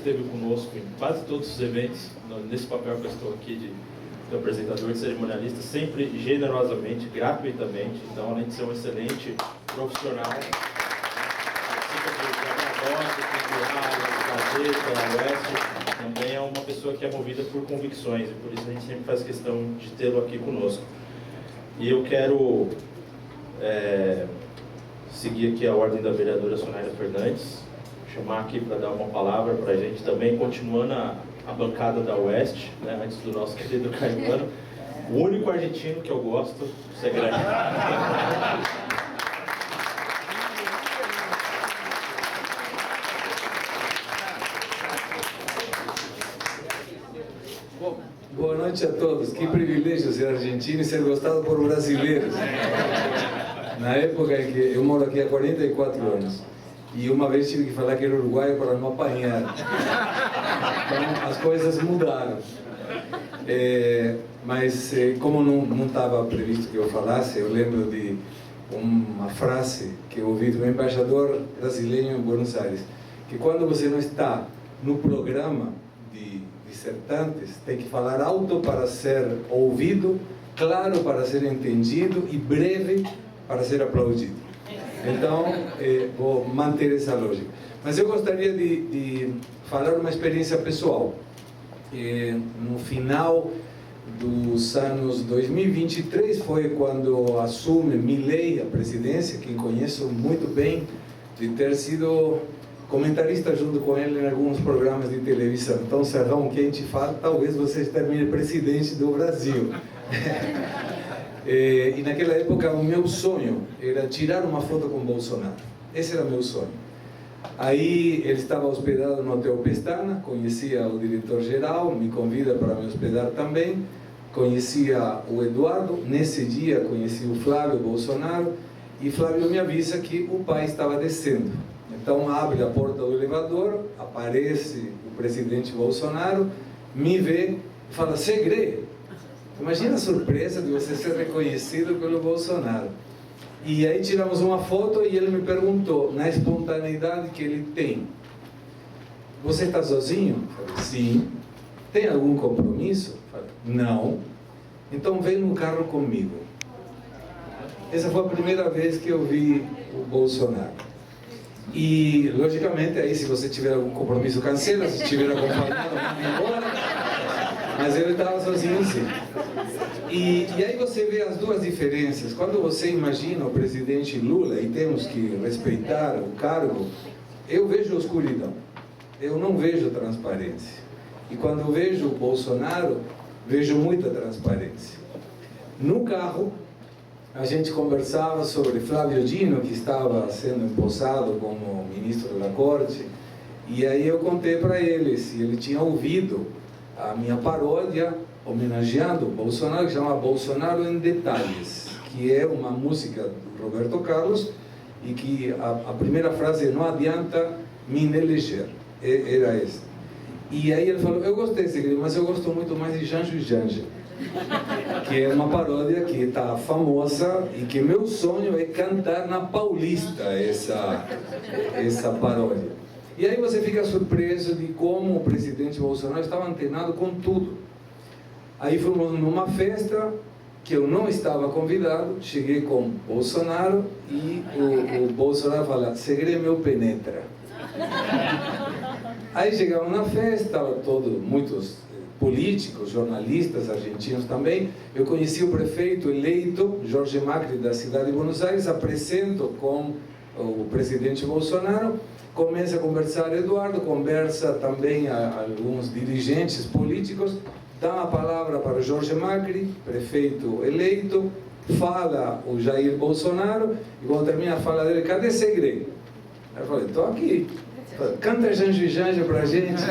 esteve conosco em quase todos os eventos, nesse papel que eu estou aqui de apresentador, de cerimonialista, sempre generosamente, gratuitamente. Então, além de ser um excelente profissional, também é uma pessoa que é movida por convicções, e por isso a gente sempre faz questão de tê-lo aqui conosco. E eu quero seguir aqui a ordem da vereadora Sonaira Fernandes, chamar aqui para dar uma palavra para a gente também, continuando a bancada da Oeste, né, antes do nosso querido Caetano, o único argentino que eu gosto, segredo. Boa noite a todos. Que privilégio ser argentino e ser gostado por brasileiros. Na época em que eu moro aqui há 44 anos e uma vez tive que falar que era uruguaio para não apanhar. Então as coisas mudaram. Mas como não estava previsto que eu falasse, eu lembro de uma frase que eu ouvi do embaixador brasileiro em Buenos Aires, que quando você não está no programa de dissertantes, tem que falar alto para ser ouvido, claro para ser entendido e breve para ser aplaudido. Então, vou manter essa lógica. Mas eu gostaria de falar uma experiência pessoal. No final dos anos 2023 foi quando assume Milei a presidência, quem conheço muito bem, de ter sido comentarista junto com ele em alguns programas de televisão. Então, Serrão, quem te fala, talvez você termine presidente do Brasil. E naquela época o meu sonho era tirar uma foto com Bolsonaro. Esse era meu sonho. Aí ele estava hospedado no Hotel Pestana, conhecia o diretor-geral, me convida para me hospedar também, conhecia o Eduardo, nesse dia conheci o Flávio Bolsonaro, e Flávio me avisa que o pai estava descendo. Então abre a porta do elevador, aparece o presidente Bolsonaro, me vê e fala: Segre. Imagina a surpresa de você ser reconhecido pelo Bolsonaro. E aí tiramos uma foto e ele me perguntou, na espontaneidade que ele tem: você está sozinho? Eu falei: sim. Tem algum compromisso? Eu falei: não. Então vem no carro comigo. Essa foi a primeira vez que eu vi o Bolsonaro. E, logicamente, aí se você tiver algum compromisso, cancela. Se tiver acompanhado, manda embora. Mas ele estava sozinho, sim. E aí você vê as duas diferenças. Quando você imagina o presidente Lula, e temos que respeitar o cargo, eu vejo escuridão. Eu não vejo transparência. E quando eu vejo o Bolsonaro, vejo muita transparência. No carro, a gente conversava sobre Flávio Dino, que estava sendo empossado como ministro da Corte, e aí eu contei para ele se ele tinha ouvido a minha paródia homenageando o Bolsonaro, que chama Bolsonaro em Detalhes, que é uma música do Roberto Carlos, e que a primeira frase é: não adianta me eleger. Era essa. E aí ele falou: eu gostei desse grito, mas eu gosto muito mais de Janjo e Janja, que é uma paródia que está famosa e que meu sonho é cantar na Paulista essa paródia. E aí você fica surpreso de como o presidente Bolsonaro estava antenado com tudo. Aí fomos numa festa que eu não estava convidado, cheguei com Bolsonaro e o Bolsonaro fala: Segre meu penetra. Aí chegamos na festa, estavam muitos políticos, jornalistas argentinos também. Eu conheci o prefeito eleito, Jorge Macri, da cidade de Buenos Aires, apresento com o presidente Bolsonaro, começa a conversar Eduardo, conversa também alguns dirigentes políticos, dá a palavra para Jorge Macri, prefeito eleito, fala o Jair Bolsonaro, e quando termina a fala dele: cadê Segre? Aí eu falei: estou aqui. Canta Janjo e Janja para a gente.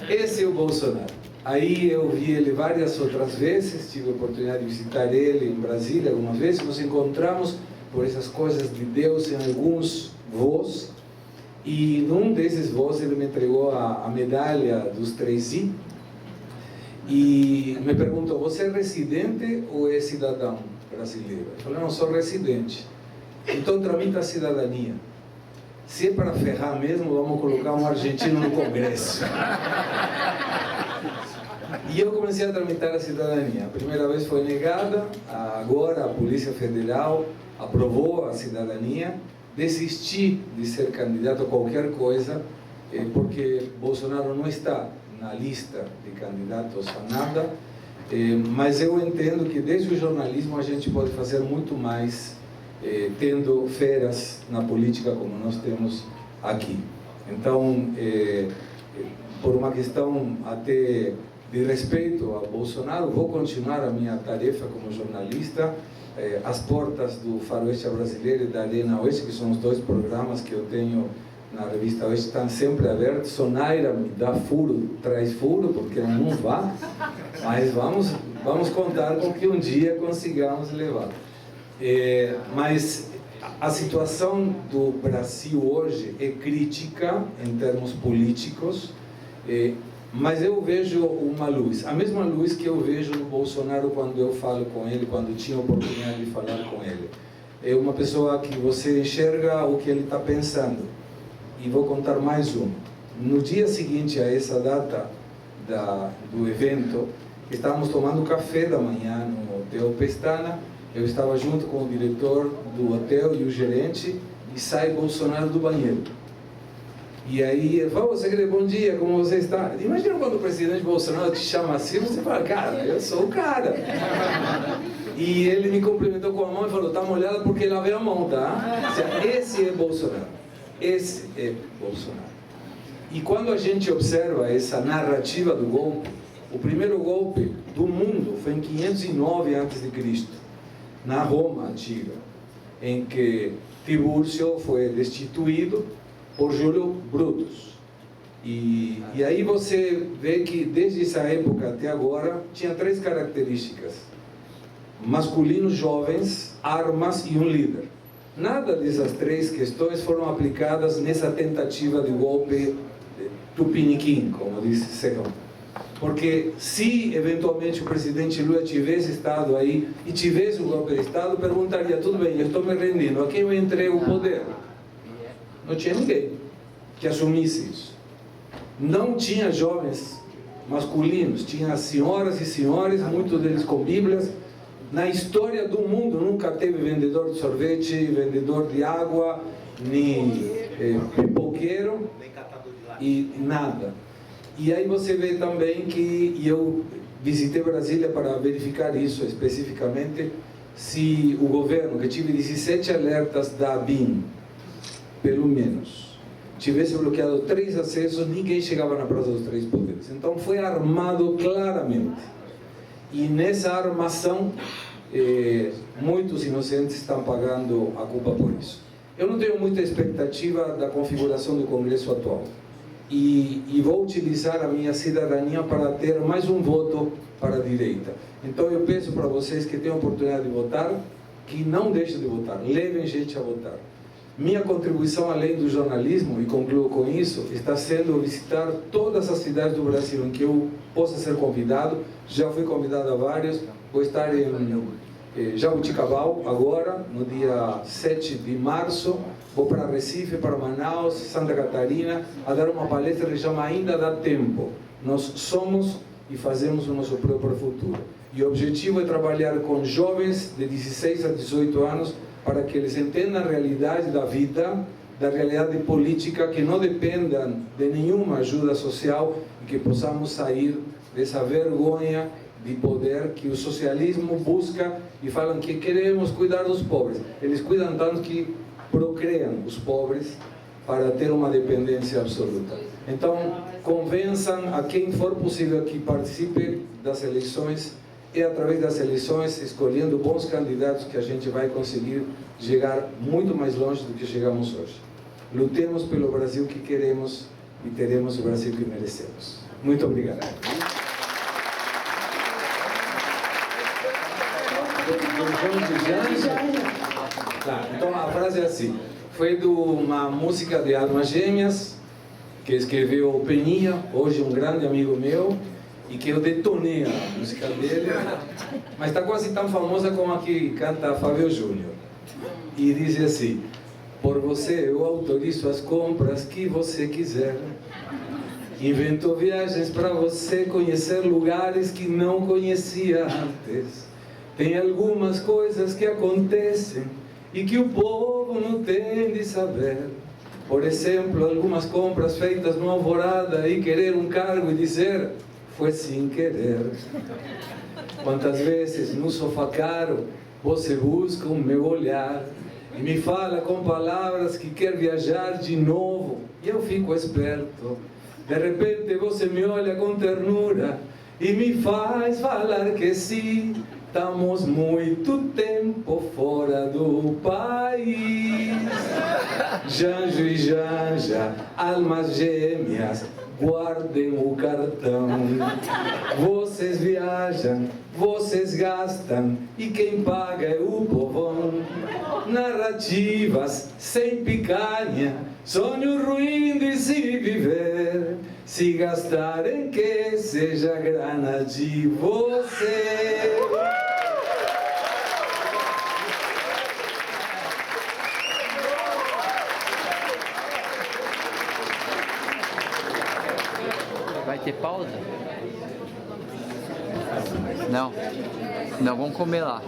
Esse é o Bolsonaro. Aí eu vi ele várias outras vezes, tive a oportunidade de visitar ele em Brasília alguma vez, nos encontramos por essas coisas de Deus em alguns voos, e num desses voos ele me entregou a medalha dos 3I e me perguntou: você é residente ou é cidadão brasileiro? Eu falei: não, sou residente. Então tramita a cidadania. se é para ferrar mesmo, vamos colocar um argentino no Congresso. E eu comecei a tramitar a cidadania. A primeira vez foi negada, agora a Polícia Federal aprovou a cidadania. Desisti de ser candidato a qualquer coisa, porque Bolsonaro não está na lista de candidatos a nada, mas eu entendo que desde o jornalismo a gente pode fazer muito mais, tendo feras na política como nós temos aqui. Então, por uma questão até de respeito a Bolsonaro, vou continuar a minha tarefa como jornalista. As portas do Faroeste Brasileiro e da Arena Oeste, que são os dois programas que eu tenho na revista Oeste, estão sempre abertos. Sonaira me dá furo, traz furo, porque eu não vá, mas vamos contar com que um dia consigamos levar. Mas a situação do Brasil hoje é crítica em termos políticos, mas eu vejo uma luz, a mesma luz que eu vejo no Bolsonaro quando eu falo com ele, quando tinha a oportunidade de falar com ele. É uma pessoa que você enxerga o que ele está pensando. E vou contar mais um. No dia seguinte a essa data do evento, estávamos tomando café da manhã no Hotel Pestana. Eu estava junto com o diretor do hotel e o gerente, e sai Bolsonaro do banheiro. E aí ele fala: você quer bom dia, como você está? Imagina quando o presidente Bolsonaro te chama assim, você fala: cara, eu sou o cara. E ele me cumprimentou com a mão e falou: tá molhada porque lavei a mão, tá? Esse é Bolsonaro. Esse é Bolsonaro. E quando a gente observa essa narrativa do golpe, o primeiro golpe do mundo foi em 509 a.C., na Roma antiga, em que Tibúrcio foi destituído por Júlio Brutus. E aí você vê que desde essa época até agora tinha três características: masculinos jovens, armas e um líder. Nada dessas três questões foram aplicadas nessa tentativa de golpe tupiniquim, como disse Serrão. Porque se eventualmente o presidente Lula tivesse estado aí e tivesse um golpe de Estado, perguntaria: tudo bem, eu estou me rendendo, a quem eu entrego o poder? Não tinha ninguém que assumisse isso. Não tinha jovens masculinos, tinha senhoras e senhores, muitos deles com bíblias. Na história do mundo nunca teve vendedor de sorvete, vendedor de água, nem pipoqueiro, e nada. E aí você vê também que eu visitei Brasília para verificar isso especificamente, se o governo, que tive 17 alertas da ABIN, pelo menos, tivesse bloqueado 3 acessos, ninguém chegava na Praça dos Três Poderes. Então foi armado claramente. E nessa armação, muitos inocentes estão pagando a culpa por isso. Eu não tenho muita expectativa da configuração do Congresso atual. E vou utilizar a minha cidadania para ter mais um voto para a direita. Então eu peço para vocês que tenham a oportunidade de votar, que não deixem de votar, levem gente a votar. Minha contribuição, além do jornalismo, e concluo com isso, está sendo visitar todas as cidades do Brasil em que eu possa ser convidado. Já fui convidado a vários, vou estar em Jabuticabal agora, no dia 7 de março, vou para Recife, para Manaus, Santa Catarina, a dar uma palestra que chama Ainda Dá Tempo. Nós somos e fazemos o nosso próprio futuro. E o objetivo é trabalhar com jovens de 16 a 18 anos, para que eles entendam a realidade da vida, da realidade política, que não dependam de nenhuma ajuda social e que possamos sair dessa vergonha de poder que o socialismo busca e falam que queremos cuidar dos pobres. Eles cuidam tanto que procriam os pobres para ter uma dependência absoluta. Então, convençam a quem for possível que participe das eleições. É através das eleições, escolhendo bons candidatos, que a gente vai conseguir chegar muito mais longe do que chegamos hoje. Lutemos pelo Brasil que queremos e teremos o Brasil que merecemos. Muito obrigado. Tá, então a frase é assim: foi de uma música de Almas Gêmeas, que escreveu Peninha, hoje um grande amigo meu, e que eu detonei a música dele, mas está quase tão famosa como a que canta Fábio Júnior. E diz assim: Por você eu autorizo as compras que você quiser. Invento viagens para você conhecer lugares que não conhecia antes. Tem algumas coisas que acontecem e que o povo não tem de saber. Por exemplo, algumas compras feitas no Alvorada e querer um cargo e dizer, foi sem querer. Quantas vezes no sofá caro você busca o meu olhar e me fala com palavras que quer viajar de novo e eu fico esperto. De repente você me olha com ternura e me faz falar que sim. Estamos muito tempo fora do país. Janjo e Janja, almas gêmeas, guardem o cartão. Vocês viajam, vocês gastam e quem paga é o povão. Narrativas sem picanha, sonho ruim de se viver. Se gastarem que seja grana de você. Vai ter pausa? Não. Não, vamos comer lá.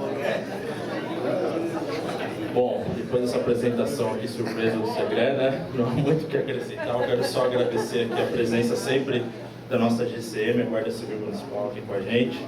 Bom, depois dessa apresentação aqui, surpresa do Segré, né? Não há muito o que acrescentar. Eu quero só agradecer aqui a presença sempre da nossa GCM, a Guarda Civil Municipal aqui com a gente.